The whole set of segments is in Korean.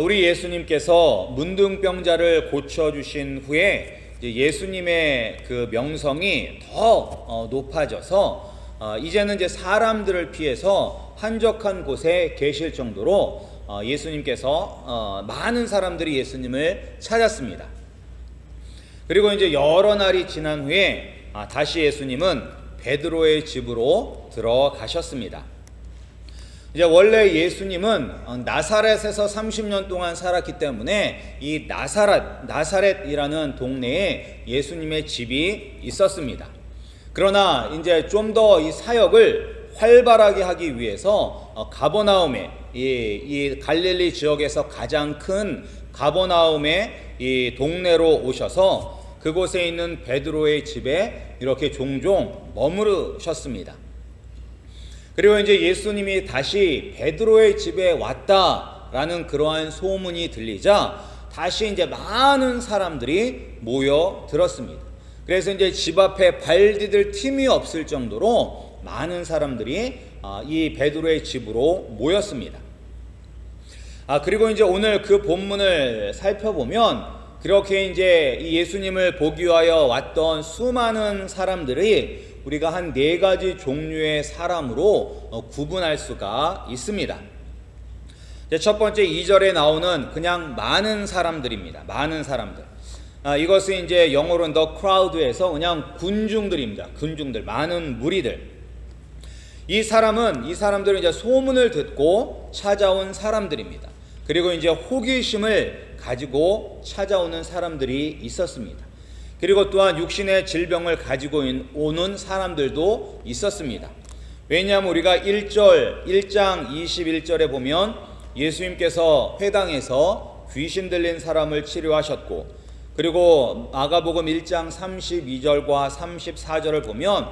우리 예수님께서 문둥병자를 고쳐주신 후에 예수님의 그 명성이 더 높아져서 이제는 이제 사람들을 피해서 한적한 곳에 계실 정도로 예수님께서 많은 사람들이 예수님을 찾았습니다. 그리고 이제 여러 날이 지난 후에 다시 예수님은 베드로의 집으로 들어가셨습니다. 이제 원래 예수님은 나사렛에서 30년 동안 살았기 때문에 이 나사렛이라는 동네에 예수님의 집이 있었습니다. 그러나 이제 좀 더 이 사역을 활발하게 하기 위해서 가버나움에 이 갈릴리 지역에서 가장 큰 가버나움의 이 동네로 오셔서 그곳에 있는 베드로의 집에 이렇게 종종 머무르셨습니다. 그리고 이제 예수님이 다시 베드로의 집에 왔다라는 그러한 소문이 들리자 다시 이제 많은 사람들이 모여들었습니다. 그래서 이제 집 앞에 발 디딜 틈이 없을 정도로 많은 사람들이 이 베드로의 집으로 모였습니다. 그리고 이제 오늘 그 본문을 살펴보면 그렇게 이제 이 예수님을 보기 위하여 왔던 수많은 사람들이 우리가 한 4가지 종류의 사람으로 구분할 수가 있습니다. 첫 번째 2절에 나오는 그냥 많은 사람들입니다. 많은 사람들. 이것은 이제 영어로는 the crowd에서 그냥 군중들입니다. 군중들, 많은 무리들. 이 사람들은 이제 소문을 듣고 찾아온 사람들입니다. 그리고 이제 호기심을 가지고 찾아오는 사람들이 있었습니다. 그리고 또한 육신의 질병을 가지고 오는 사람들도 있었습니다. 왜냐하면 우리가 1장 21절에 보면 예수님께서 회당에서 귀신 들린 사람을 치료하셨고, 그리고 마가복음 1장 32절과 34절을 보면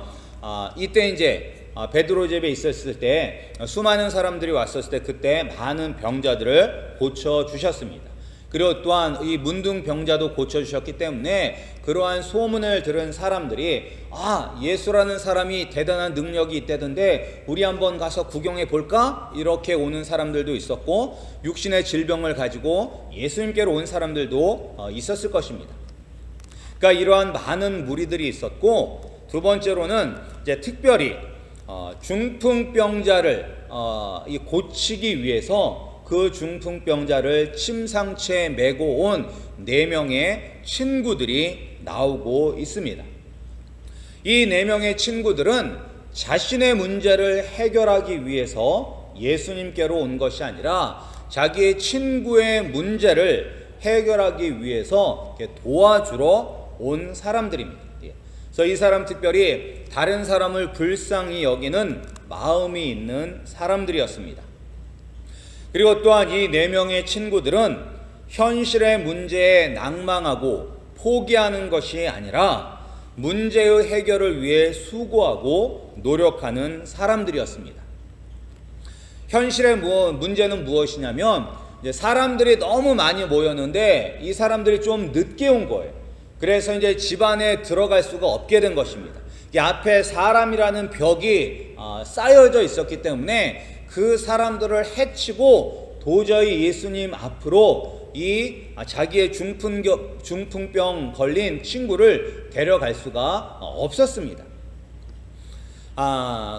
이때 이제 베드로 집에 있었을 때 수많은 사람들이 왔었을 때 그때 많은 병자들을 고쳐주셨습니다. 그리고 또한 이 문둥병자도 고쳐주셨기 때문에 그러한 소문을 들은 사람들이 예수라는 사람이 대단한 능력이 있다던데 우리 한번 가서 구경해 볼까? 이렇게 오는 사람들도 있었고, 육신의 질병을 가지고 예수님께로 온 사람들도 있었을 것입니다. 그러니까 이러한 많은 무리들이 있었고, 두 번째로는 이제 특별히 중풍병자를 고치기 위해서 그 중풍병자를 침상채에 메고 온 4명의 친구들이 나오고 있습니다. 이 4명의 친구들은 자신의 문제를 해결하기 위해서 예수님께로 온 것이 아니라 자기의 친구의 문제를 해결하기 위해서 도와주러 온 사람들입니다. 그래서 이 사람 특별히 다른 사람을 불쌍히 여기는 마음이 있는 사람들이었습니다. 그리고 또한 이 4명의 친구들은 현실의 문제에 낭망하고 포기하는 것이 아니라 문제의 해결을 위해 수고하고 노력하는 사람들이었습니다. 현실의 문제는 무엇이냐면 이제 사람들이 너무 많이 모였는데 이 사람들이 좀 늦게 온 거예요. 그래서 이제 집 안에 들어갈 수가 없게 된 것입니다. 이 앞에 사람이라는 벽이 쌓여져 있었기 때문에 그 사람들을 해치고 도저히 예수님 앞으로 이 자기의 중풍병 걸린 친구를 데려갈 수가 없었습니다.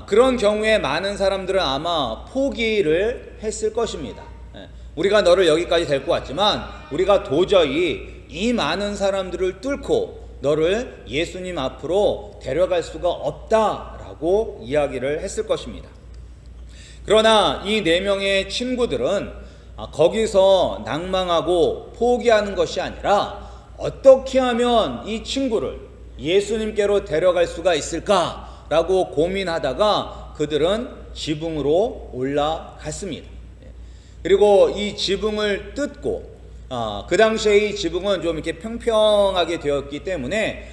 그런 경우에 많은 사람들은 아마 포기를 했을 것입니다. 우리가 너를 여기까지 데리고 왔지만 우리가 도저히 이 많은 사람들을 뚫고 너를 예수님 앞으로 데려갈 수가 없다라고 이야기를 했을 것입니다. 그러나 이 4명의 친구들은 거기서 낭망하고 포기하는 것이 아니라 어떻게 하면 이 친구를 예수님께로 데려갈 수가 있을까라고 고민하다가 그들은 지붕으로 올라갔습니다. 그리고 이 지붕을 뜯고 그 당시에 이 지붕은 좀 이렇게 평평하게 되었기 때문에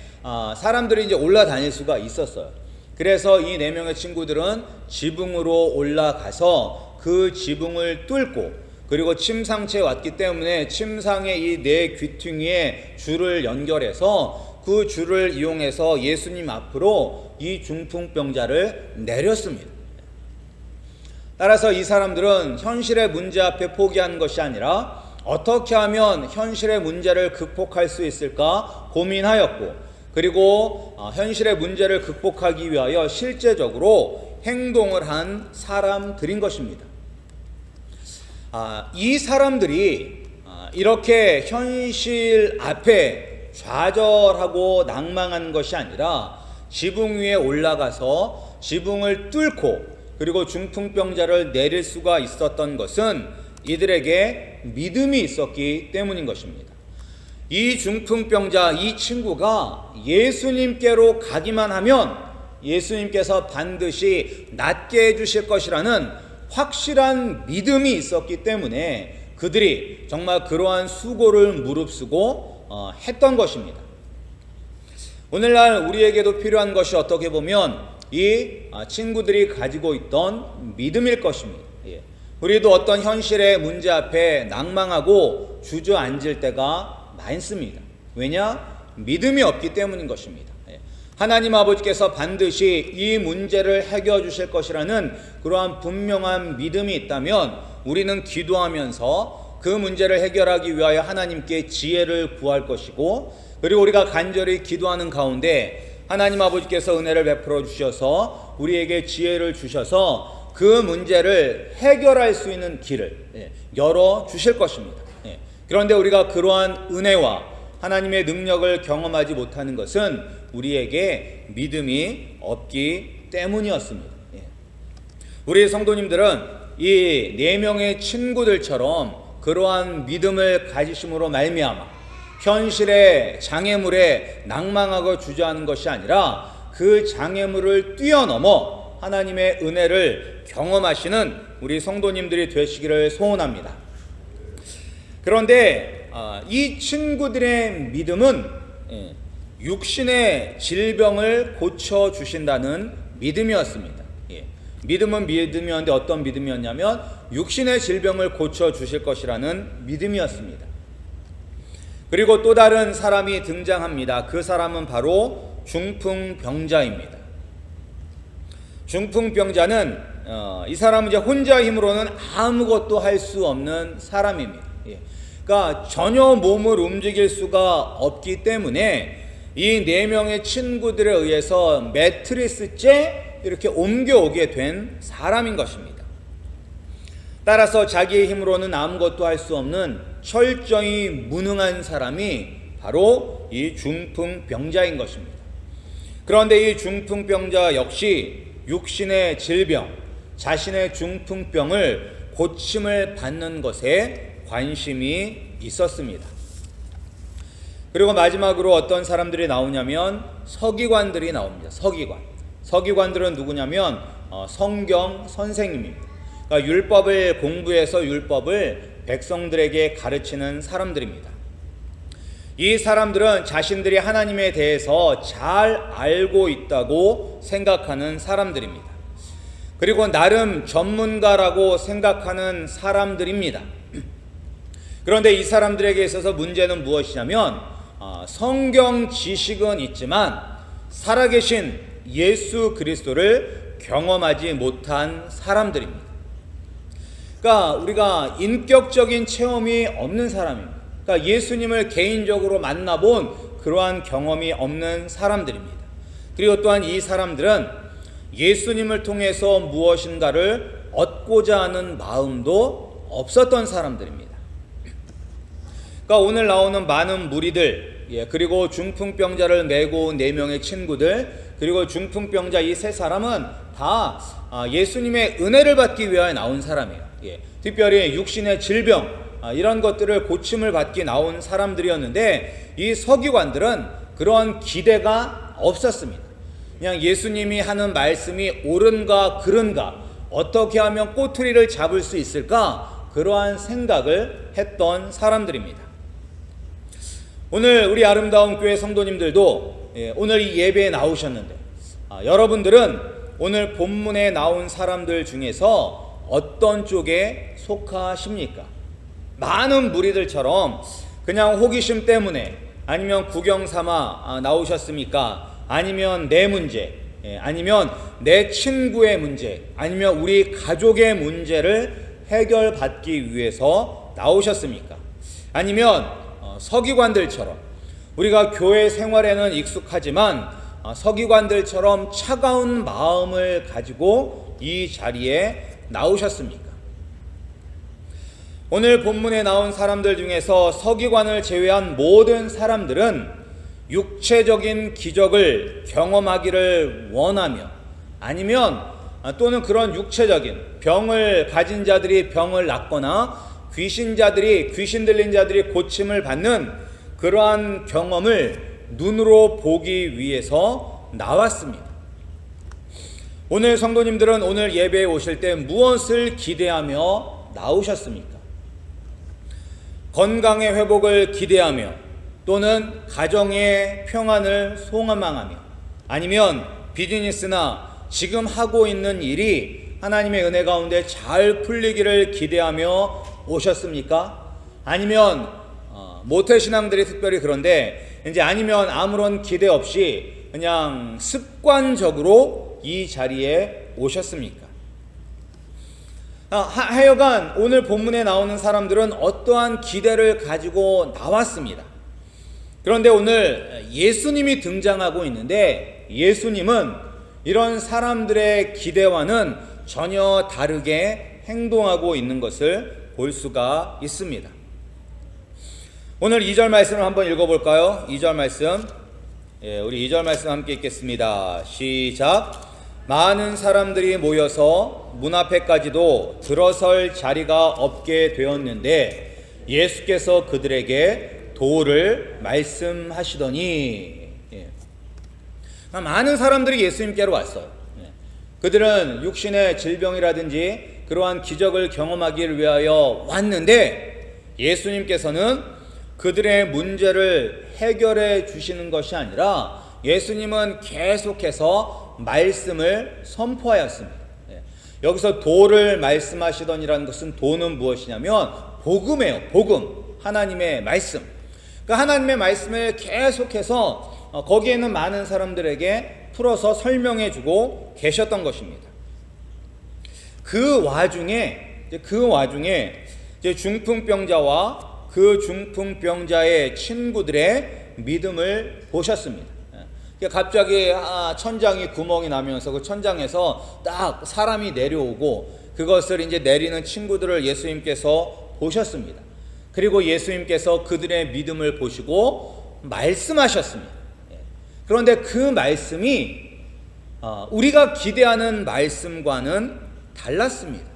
사람들이 이제 올라다닐 수가 있었어요. 그래서 이 4명의 친구들은 지붕으로 올라가서 그 지붕을 뚫고, 그리고 침상체에 왔기 때문에 침상의 이 4 귀퉁이에 줄을 연결해서 그 줄을 이용해서 예수님 앞으로 이 중풍병자를 내렸습니다. 따라서 이 사람들은 현실의 문제 앞에 포기하는 것이 아니라 어떻게 하면 현실의 문제를 극복할 수 있을까 고민하였고, 그리고 현실의 문제를 극복하기 위하여 실제적으로 행동을 한 사람들인 것입니다. 이 사람들이 이렇게 현실 앞에 좌절하고 낭망한 것이 아니라 지붕 위에 올라가서 지붕을 뚫고 그리고 중풍병자를 내릴 수가 있었던 것은 이들에게 믿음이 있었기 때문인 것입니다. 이 중풍병자, 이 친구가 예수님께로 가기만 하면 예수님께서 반드시 낫게 해주실 것이라는 확실한 믿음이 있었기 때문에 그들이 정말 그러한 수고를 무릅쓰고 했던 것입니다. 오늘날 우리에게도 필요한 것이 어떻게 보면 이 친구들이 가지고 있던 믿음일 것입니다. 우리도 어떤 현실의 문제 앞에 낭망하고 주저앉을 때가 많습니다. 왜냐? 믿음이 없기 때문인 것입니다. 하나님 아버지께서 반드시 이 문제를 해결해 주실 것이라는 그러한 분명한 믿음이 있다면 우리는 기도하면서 그 문제를 해결하기 위하여 하나님께 지혜를 구할 것이고, 그리고 우리가 간절히 기도하는 가운데 하나님 아버지께서 은혜를 베풀어 주셔서 우리에게 지혜를 주셔서 그 문제를 해결할 수 있는 길을 열어 주실 것입니다. 그런데 우리가 그러한 은혜와 하나님의 능력을 경험하지 못하는 것은 우리에게 믿음이 없기 때문이었습니다. 우리 성도님들은 이 4명의 친구들처럼 그러한 믿음을 가지심으로 말미암아 현실의 장애물에 낭망하고 주저하는 것이 아니라 그 장애물을 뛰어넘어 하나님의 은혜를 경험하시는 우리 성도님들이 되시기를 소원합니다. 그런데 이 친구들의 믿음은 육신의 질병을 고쳐주신다는 믿음이었습니다. 믿음은 믿음이었는데 어떤 믿음이었냐면 육신의 질병을 고쳐주실 것이라는 믿음이었습니다. 그리고 또 다른 사람이 등장합니다. 그 사람은 바로 중풍병자입니다. 중풍병자는 이 사람은 이제 혼자 힘으로는 아무것도 할 수 없는 사람입니다. 그러니까 전혀 몸을 움직일 수가 없기 때문에 이 4명의 친구들에 의해서 매트리스째 이렇게 옮겨오게 된 사람인 것입니다. 따라서 자기의 힘으로는 아무것도 할 수 없는 철저히 무능한 사람이 바로 이 중풍병자인 것입니다. 그런데 이 중풍병자 역시 육신의 질병, 자신의 중풍병을 고침을 받는 것에 관심이 있었습니다. 그리고 마지막으로 어떤 사람들이 나오냐면 서기관들이 나옵니다. 서기관들은 누구냐면 성경 선생님입니다. 그러니까 율법을 공부해서 율법을 백성들에게 가르치는 사람들입니다. 이 사람들은 자신들이 하나님에 대해서 잘 알고 있다고 생각하는 사람들입니다. 그리고 나름 전문가라고 생각하는 사람들입니다. 그런데 이 사람들에게 있어서 문제는 무엇이냐면 성경 지식은 있지만 살아계신 예수 그리스도를 경험하지 못한 사람들입니다. 그러니까 우리가 인격적인 체험이 없는 사람입니다. 그러니까 예수님을 개인적으로 만나본 그러한 경험이 없는 사람들입니다. 그리고 또한 이 사람들은 예수님을 통해서 무엇인가를 얻고자 하는 마음도 없었던 사람들입니다. 그러니까 오늘 나오는 많은 무리들, 그리고 중풍병자를 메고 온 4명의 친구들, 그리고 중풍병자 이 3사람은 다 예수님의 은혜를 받기 위하여 나온 사람이에요. 특별히 육신의 질병, 이런 것들을 고침을 받기 나온 사람들이었는데 이 서기관들은 그런 기대가 없었습니다. 그냥 예수님이 하는 말씀이 옳은가 그른가, 어떻게 하면 꼬투리를 잡을 수 있을까, 그러한 생각을 했던 사람들입니다. 오늘 우리 아름다운 교회 성도님들도 오늘 이 예배에 나오셨는데 여러분들은 오늘 본문에 나온 사람들 중에서 어떤 쪽에 속하십니까? 많은 무리들처럼 그냥 호기심 때문에, 아니면 구경 삼아 나오셨습니까? 아니면 내 문제, 아니면 내 친구의 문제, 아니면 우리 가족의 문제를 해결받기 위해서 나오셨습니까? 아니면 서기관들처럼 우리가 교회 생활에는 익숙하지만 서기관들처럼 차가운 마음을 가지고 이 자리에 나오셨습니까? 오늘 본문에 나온 사람들 중에서 서기관을 제외한 모든 사람들은 육체적인 기적을 경험하기를 원하며, 아니면 또는 그런 육체적인 병을 가진 자들이 병을 낫거나 귀신 들린 자들이 고침을 받는 그러한 경험을 눈으로 보기 위해서 나왔습니다. 오늘 성도님들은 오늘 예배에 오실 때 무엇을 기대하며 나오셨습니까? 건강의 회복을 기대하며, 또는 가정의 평안을 소망하며, 아니면 비즈니스나 지금 하고 있는 일이 하나님의 은혜 가운데 잘 풀리기를 기대하며 오셨습니까? 아니면 모태신앙들이 특별히 그런데 이제 아니면 아무런 기대 없이 그냥 습관적으로 이 자리에 오셨습니까? 하여간 오늘 본문에 나오는 사람들은 어떠한 기대를 가지고 나왔습니다. 그런데 오늘 예수님이 등장하고 있는데, 예수님은 이런 사람들의 기대와는 전혀 다르게 행동하고 있는 것을 볼 수가 있습니다. 오늘 2절 말씀을 한번 읽어볼까요? 2절 말씀, 우리 2절 말씀 함께 읽겠습니다. 시작. 많은 사람들이 모여서 문 앞에까지도 들어설 자리가 없게 되었는데 예수께서 그들에게 도를 말씀하시더니, 많은 사람들이 예수님께로 왔어요. 그들은 육신의 질병이라든지 그러한 기적을 경험하기를 위하여 왔는데, 예수님께서는 그들의 문제를 해결해 주시는 것이 아니라 예수님은 계속해서 말씀을 선포하였습니다. 여기서 도를 말씀하시더니라는 것은, 도는 무엇이냐면 복음이에요. 복음, 하나님의 말씀. 그러니까 하나님의 말씀을 계속해서 거기에 있는 많은 사람들에게 풀어서 설명해 주고 계셨던 것입니다. 그 와중에 이제 중풍병자와 그 중풍병자의 친구들의 믿음을 보셨습니다. 갑자기 천장이 구멍이 나면서 그 천장에서 딱 사람이 내려오고, 그것을 이제 내리는 친구들을 예수님께서 보셨습니다. 그리고 예수님께서 그들의 믿음을 보시고 말씀하셨습니다. 그런데 그 말씀이 우리가 기대하는 말씀과는 달랐습니다.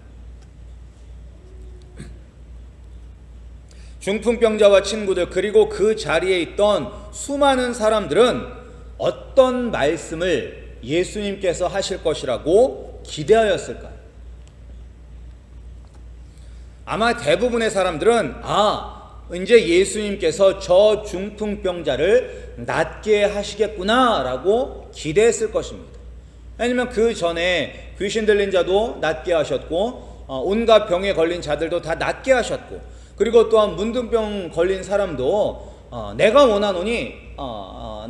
중풍병자와 친구들, 그리고 그 자리에 있던 수많은 사람들은 어떤 말씀을 예수님께서 하실 것이라고 기대하였을까요? 아마 대부분의 사람들은 이제 예수님께서 저 중풍병자를 낫게 하시겠구나라고 기대했을 것입니다. 왜냐면 그 전에 귀신 들린 자도 낫게 하셨고, 온갖 병에 걸린 자들도 다 낫게 하셨고, 그리고 또한 문둥병 걸린 사람도 내가 원하노니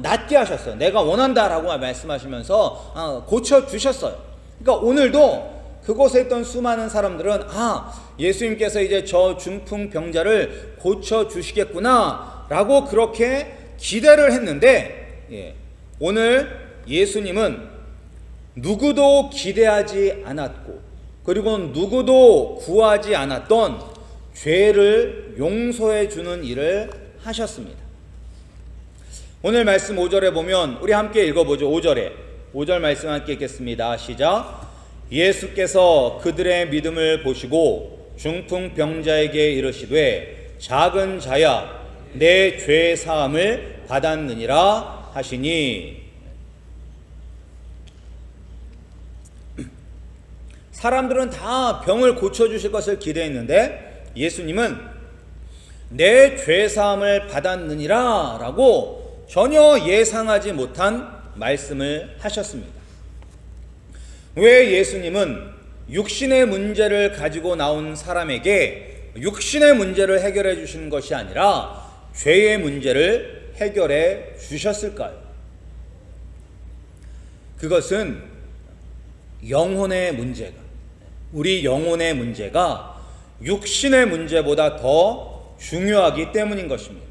낫게 하셨어요. 내가 원한다라고 말씀하시면서 고쳐주셨어요. 그러니까 오늘도 그곳에 있던 수많은 사람들은 예수님께서 이제 저 중풍병자를 고쳐주시겠구나 라고 그렇게 기대를 했는데, 오늘 예수님은 누구도 기대하지 않았고, 그리고 누구도 구하지 않았던 죄를 용서해 주는 일을 하셨습니다. 오늘 말씀 5절에 보면, 우리 함께 읽어보죠. 5절 말씀 함께 읽겠습니다. 시작. 예수께서 그들의 믿음을 보시고 중풍병자에게 이르시되 작은 자야 내 죄 사함을 받았느니라 하시니, 사람들은 다 병을 고쳐주실 것을 기대했는데 예수님은 내 죄 사함을 받았느니라 라고 전혀 예상하지 못한 말씀을 하셨습니다. 왜 예수님은 육신의 문제를 가지고 나온 사람에게 육신의 문제를 해결해 주시는 것이 아니라 죄의 문제를 해결해 주셨을까요? 그것은 영혼의 문제가, 우리 영혼의 문제가 육신의 문제보다 더 중요하기 때문인 것입니다.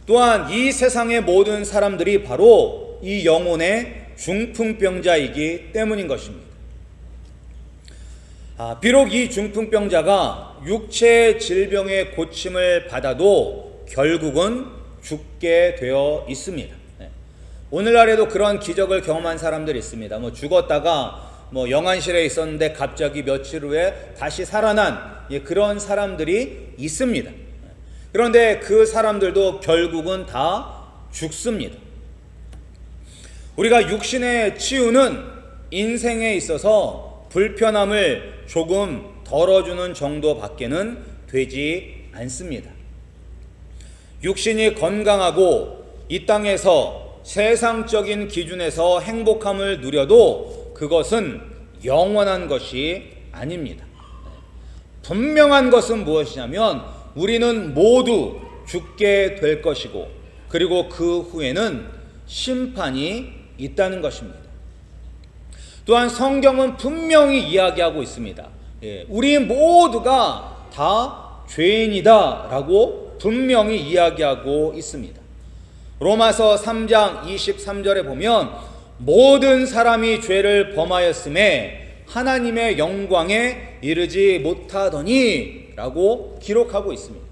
또한 이 세상의 모든 사람들이 바로 이 영혼의 중풍병자이기 때문인 것입니다. 비록 이 중풍병자가 육체의 질병의 고침을 받아도 결국은 죽게 되어 있습니다. 오늘날에도 그런 기적을 경험한 사람들이 있습니다. 죽었다가 영안실에 있었는데 갑자기 며칠 후에 다시 살아난 그런 사람들이 있습니다. 그런데 그 사람들도 결국은 다 죽습니다. 우리가 육신의 치유는 인생에 있어서 불편함을 조금 덜어주는 정도밖에는 되지 않습니다. 육신이 건강하고 이 땅에서 세상적인 기준에서 행복함을 누려도 그것은 영원한 것이 아닙니다. 분명한 것은 무엇이냐면 우리는 모두 죽게 될 것이고, 그리고 그 후에는 심판이 있다는 것입니다. 또한 성경은 분명히 이야기하고 있습니다. 우리 모두가 다 죄인이다 라고 분명히 이야기하고 있습니다. 로마서 3장 23절에 보면 모든 사람이 죄를 범하였음에 하나님의 영광에 이르지 못하더니 라고 기록하고 있습니다.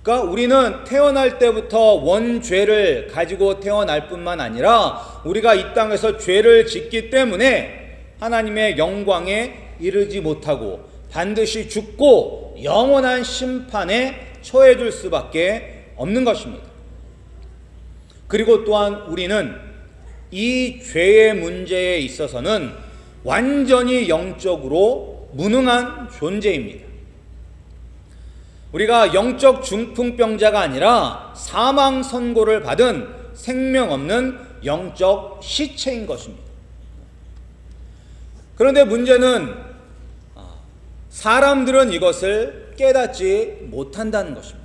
그러니까 우리는 태어날 때부터 원죄를 가지고 태어날 뿐만 아니라 우리가 이 땅에서 죄를 짓기 때문에 하나님의 영광에 이르지 못하고 반드시 죽고 영원한 심판에 처해질 수밖에 없는 것입니다. 그리고 또한 우리는 이 죄의 문제에 있어서는 완전히 영적으로 무능한 존재입니다. 우리가 영적 중풍병자가 아니라 사망 선고를 받은 생명 없는 영적 시체인 것입니다. 그런데 문제는 사람들은 이것을 깨닫지 못한다는 것입니다.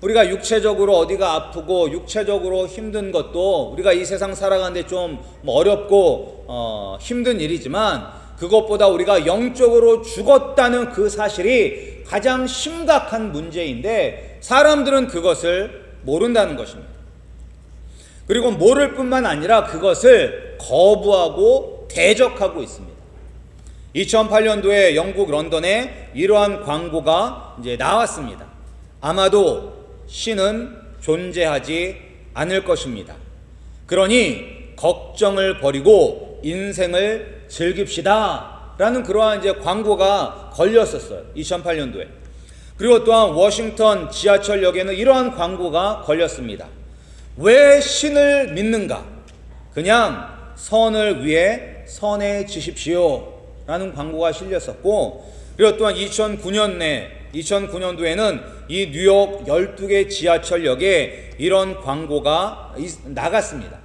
우리가 육체적으로 어디가 아프고 육체적으로 힘든 것도 우리가 이 세상 살아가는데 좀 어렵고 힘든 일이지만, 그것보다 우리가 영적으로 죽었다는 그 사실이 가장 심각한 문제인데 사람들은 그것을 모른다는 것입니다. 그리고 모를 뿐만 아니라 그것을 거부하고 대적하고 있습니다. 2008년도에 영국 런던에 이러한 광고가 이제 나왔습니다. 아마도 신은 존재하지 않을 것입니다. 그러니 걱정을 버리고 인생을 즐깁시다 라는 그러한 이제 광고가 걸렸었어요. 2008년도에. 그리고 또한 워싱턴 지하철역에는 이러한 광고가 걸렸습니다. 왜 신을 믿는가? 그냥 선을 위해 선해지십시오 라는 광고가 실렸었고, 그리고 또한 2009년도에는 이 뉴욕 12개 지하철역에 이런 광고가 나갔습니다.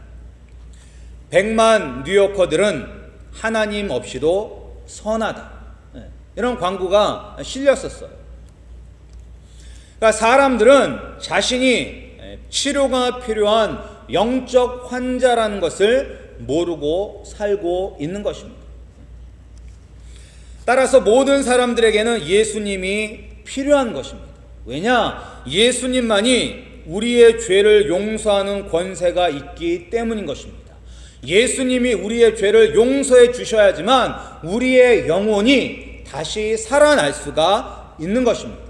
100만 뉴요커들은 하나님 없이도 선하다, 이런 광고가 실렸었어요. 그러니까 사람들은 자신이 치료가 필요한 영적 환자라는 것을 모르고 살고 있는 것입니다. 따라서 모든 사람들에게는 예수님이 필요한 것입니다. 왜냐? 예수님만이 우리의 죄를 용서하는 권세가 있기 때문인 것입니다. 예수님이 우리의 죄를 용서해 주셔야지만 우리의 영혼이 다시 살아날 수가 있는 것입니다.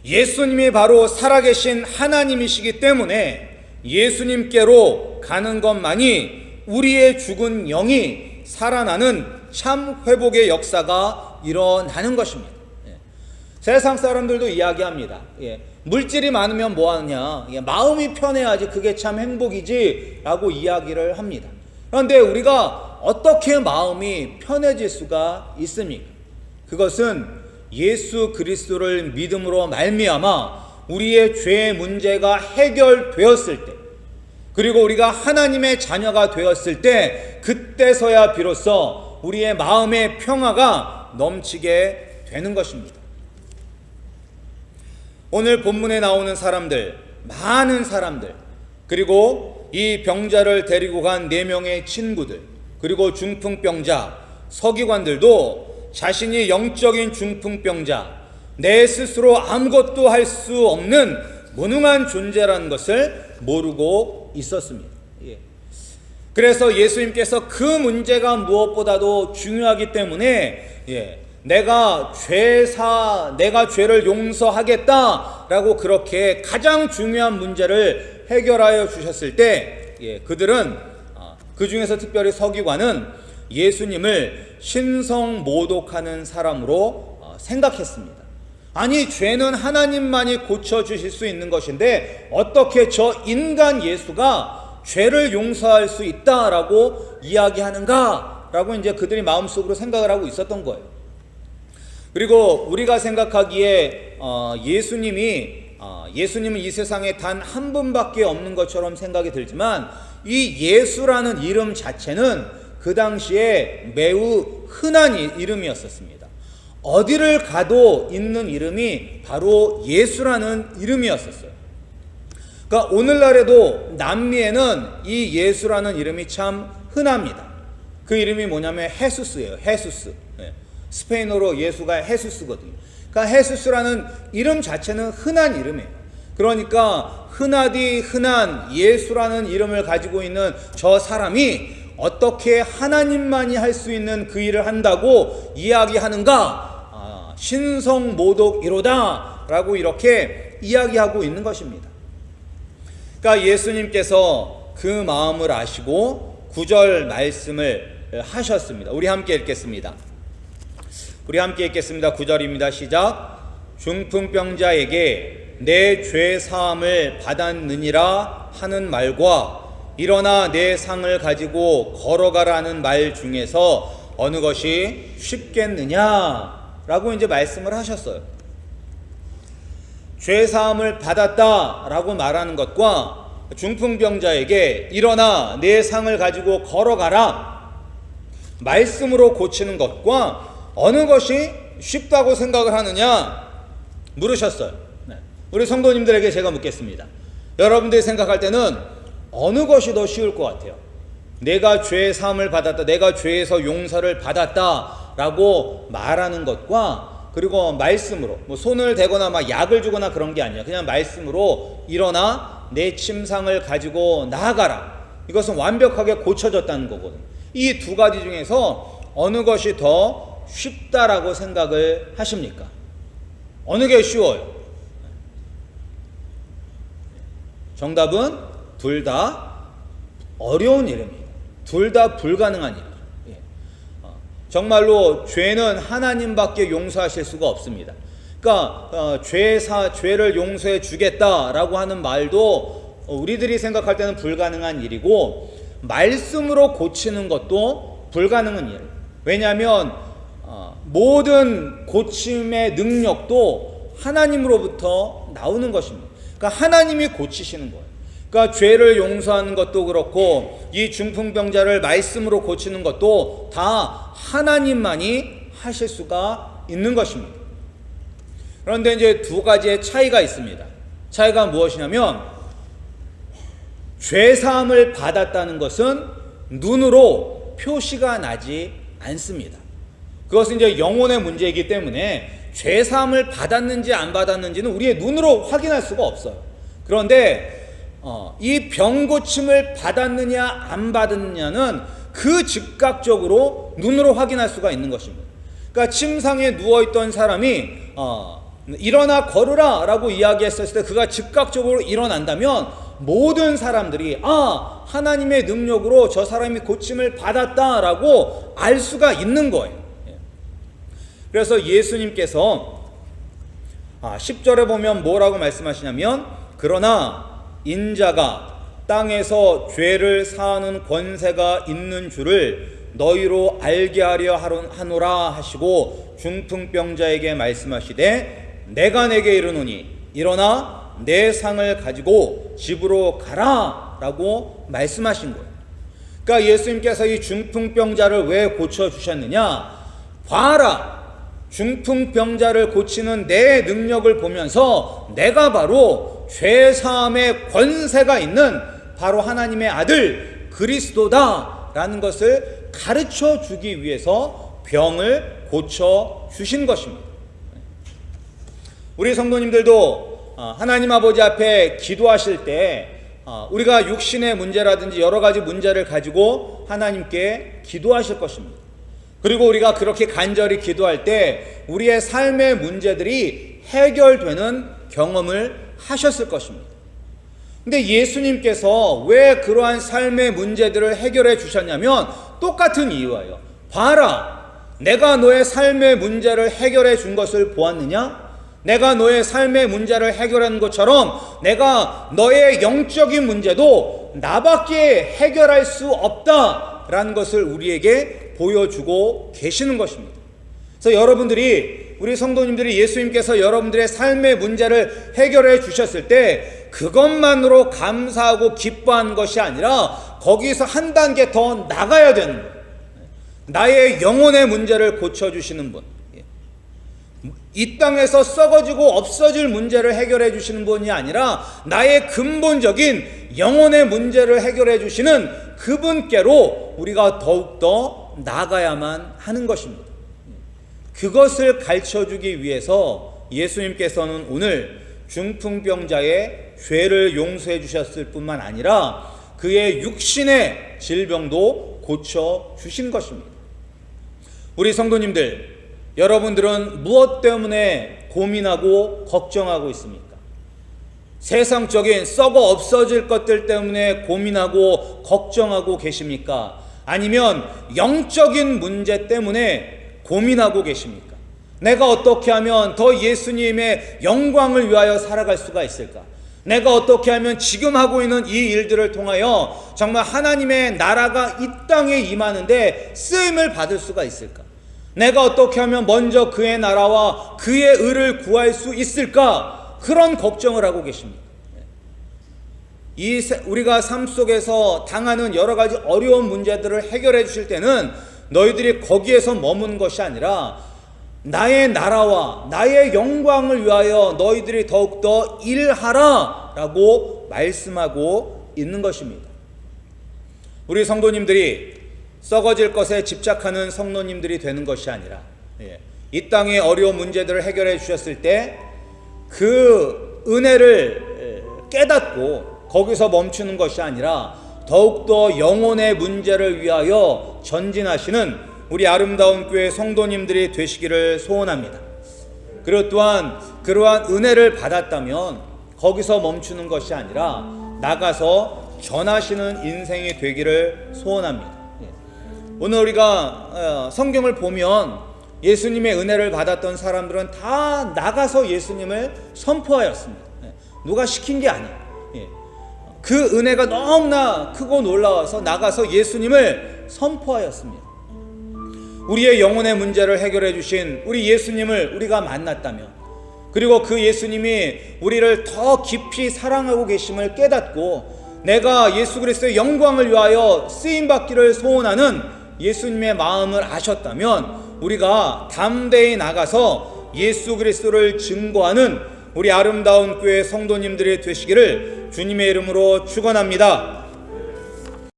예수님이 바로 살아계신 하나님이시기 때문에 예수님께로 가는 것만이 우리의 죽은 영이 살아나는 참 회복의 역사가 일어나는 것입니다. 세상 사람들도 이야기합니다. 물질이 많으면 뭐하느냐, 마음이 편해야지 그게 참 행복이지 라고 이야기를 합니다. 그런데 우리가 어떻게 마음이 편해질 수가 있습니까? 그것은 예수 그리스도를 믿음으로 말미암아 우리의 죄의 문제가 해결되었을 때, 그리고 우리가 하나님의 자녀가 되었을 때, 그때서야 비로소 우리의 마음의 평화가 넘치게 되는 것입니다. 오늘 본문에 나오는 사람들, 많은 사람들, 그리고 이 병자를 데리고 간 4명의 친구들, 그리고 중풍병자, 서기관들도 자신이 영적인 중풍병자, 내 스스로 아무것도 할 수 없는 무능한 존재라는 것을 모르고 있었습니다. 그래서 예수님께서 그 문제가 무엇보다도 중요하기 때문에 내가 죄를 용서하겠다라고 그렇게 가장 중요한 문제를 해결하여 주셨을 때 그들은 그 중에서 특별히 서기관은 예수님을 신성모독하는 사람으로 생각했습니다. 아니, 죄는 하나님만이 고쳐주실 수 있는 것인데 어떻게 저 인간 예수가 죄를 용서할 수 있다라고 이야기하는가? 라고 이제 그들이 마음속으로 생각을 하고 있었던 거예요. 그리고 우리가 생각하기에 예수님은 이 세상에 단 한 분밖에 없는 것처럼 생각이 들지만 이 예수라는 이름 자체는 그 당시에 매우 흔한 이름이었었습니다. 어디를 가도 있는 이름이 바로 예수라는 이름이었었어요. 그러니까 오늘날에도 남미에는 이 예수라는 이름이 참 흔합니다. 그 이름이 뭐냐면 헤수스예요. 헤수스. 스페인어로 예수가 헤수스거든요. 그러니까 헤수스라는 이름 자체는 흔한 이름이에요. 그러니까 흔하디 흔한 예수라는 이름을 가지고 있는 저 사람이 어떻게 하나님만이 할 수 있는 그 일을 한다고 이야기하는가? 신성모독이로다 라고 이렇게 이야기하고 있는 것입니다. 그러니까 예수님께서 그 마음을 아시고 9절 말씀을 하셨습니다. 우리 함께 읽겠습니다. 9절입니다. 시작. 중풍병자에게 내 죄 사함을 받았느니라 하는 말과 일어나 내 상을 가지고 걸어가라는 말 중에서 어느 것이 쉽겠느냐? 라고 이제 말씀을 하셨어요. 죄 사함을 받았다라고 말하는 것과 중풍병자에게 일어나 내 상을 가지고 걸어가라 말씀으로 고치는 것과 어느 것이 쉽다고 생각을 하느냐 물으셨어요. 우리 성도님들에게 제가 묻겠습니다. 여러분들이 생각할 때는 어느 것이 더 쉬울 것 같아요? 내가 죄 사함을 받았다, 내가 죄에서 용서를 받았다 라고 말하는 것과 그리고 말씀으로 손을 대거나 막 약을 주거나 그런 게 아니야. 그냥 말씀으로 일어나 내 침상을 가지고 나아가라. 이것은 완벽하게 고쳐졌다는 거거든요. 이 두 가지 중에서 어느 것이 더 쉽다라고 생각을 하십니까? 어느 게 쉬워요? 정답은 둘 다 어려운 일입니다. 둘 다 불가능한 일이죠. 정말로 죄는 하나님밖에 용서하실 수가 없습니다. 그러니까 죄를 용서해 주겠다라고 하는 말도 우리들이 생각할 때는 불가능한 일이고 말씀으로 고치는 것도 불가능한 일. 왜냐하면 모든 고침의 능력도 하나님으로부터 나오는 것입니다. 그러니까 하나님이 고치시는 거예요. 그러니까 죄를 용서하는 것도 그렇고 이 중풍병자를 말씀으로 고치는 것도 다 하나님만이 하실 수가 있는 것입니다. 그런데 이제 두 가지의 차이가 있습니다. 차이가 무엇이냐면 죄 사함을 받았다는 것은 눈으로 표시가 나지 않습니다. 그것은 이제 영혼의 문제이기 때문에 죄 사함을 받았는지 안 받았는지는 우리의 눈으로 확인할 수가 없어요. 그런데 이 병 고침을 받았느냐 안 받았느냐는 그 즉각적으로 눈으로 확인할 수가 있는 것입니다. 그러니까 침상에 누워있던 사람이 일어나 걸으라 라고 이야기했을 때 그가 즉각적으로 일어난다면 모든 사람들이 하나님의 능력으로 저 사람이 고침을 받았다라고 알 수가 있는 거예요. 그래서 예수님께서 10절에 보면 뭐라고 말씀하시냐면 그러나 인자가 땅에서 죄를 사하는 권세가 있는 줄을 너희로 알게 하려 하노라 하시고 중풍병자에게 말씀하시되 내가 내게 이르노니 일어나 내 상을 가지고 집으로 가라 라고 말씀하신 거예요. 그러니까 예수님께서 이 중풍병자를 왜 고쳐주셨느냐? 봐라, 중풍병자를 고치는 내 능력을 보면서 내가 바로 죄사함의 권세가 있는 바로 하나님의 아들 그리스도다 라는 것을 가르쳐 주기 위해서 병을 고쳐 주신 것입니다. 우리 성도님들도 하나님 아버지 앞에 기도하실 때 우리가 육신의 문제라든지 여러 가지 문제를 가지고 하나님께 기도하실 것입니다. 그리고 우리가 그렇게 간절히 기도할 때 우리의 삶의 문제들이 해결되는 경험을 하셨을 것입니다. 근데 예수님께서 왜 그러한 삶의 문제들을 해결해 주셨냐면 똑같은 이유예요. 봐라, 내가 너의 삶의 문제를 해결해 준 것을 보았느냐? 내가 너의 삶의 문제를 해결하는 것처럼 내가 너의 영적인 문제도 나밖에 해결할 수 없다라는 것을 우리에게 보여주고 계시는 것입니다. 그래서 우리 성도님들이 예수님께서 여러분들의 삶의 문제를 해결해 주셨을 때 그것만으로 감사하고 기뻐하는 것이 아니라 거기서 한 단계 더 나가야 되는 거예요. 나의 영혼의 문제를 고쳐주시는 분, 이 땅에서 썩어지고 없어질 문제를 해결해 주시는 분이 아니라 나의 근본적인 영혼의 문제를 해결해 주시는 그분께로 우리가 더욱더 나가야만 하는 것입니다. 그것을 가르쳐주기 위해서 예수님께서는 오늘 중풍병자의 죄를 용서해 주셨을 뿐만 아니라 그의 육신의 질병도 고쳐주신 것입니다. 우리 성도님들, 여러분들은 무엇 때문에 고민하고 걱정하고 있습니까? 세상적인 썩어 없어질 것들 때문에 고민하고 걱정하고 계십니까? 아니면 영적인 문제 때문에 고민하고 계십니까? 내가 어떻게 하면 더 예수님의 영광을 위하여 살아갈 수가 있을까? 내가 어떻게 하면 지금 하고 있는 이 일들을 통하여 정말 하나님의 나라가 이 땅에 임하는데 쓰임을 받을 수가 있을까? 내가 어떻게 하면 먼저 그의 나라와 그의 의를 구할 수 있을까? 그런 걱정을 하고 계십니다. 우리가 삶 속에서 당하는 여러 가지 어려운 문제들을 해결해 주실 때는 너희들이 거기에서 머문 것이 아니라 나의 나라와 나의 영광을 위하여 너희들이 더욱더 일하라 라고 말씀하고 있는 것입니다. 우리 성도님들이 썩어질 것에 집착하는 성도님들이 되는 것이 아니라 이 땅의 어려운 문제들을 해결해 주셨을 때 그 은혜를 깨닫고 거기서 멈추는 것이 아니라 더욱더 영혼의 문제를 위하여 전진하시는 우리 아름다운 교회 성도님들이 되시기를 소원합니다. 그리고 또한 그러한 은혜를 받았다면 거기서 멈추는 것이 아니라 나가서 전하시는 인생이 되기를 소원합니다. 오늘 우리가 성경을 보면 예수님의 은혜를 받았던 사람들은 다 나가서 예수님을 선포하였습니다. 누가 시킨 게 아니에요. 그 은혜가 너무나 크고 놀라워서 나가서 예수님을 선포하였습니다. 우리의 영혼의 문제를 해결해 주신 우리 예수님을 우리가 만났다면, 그리고 그 예수님이 우리를 더 깊이 사랑하고 계심을 깨닫고 내가 예수 그리스도의 영광을 위하여 쓰임받기를 소원하는 예수님의 마음을 아셨다면 우리가 담대히 나가서 예수 그리스도를 증거하는 우리 아름다운 교회 성도님들이 되시기를 주님의 이름으로 축원합니다.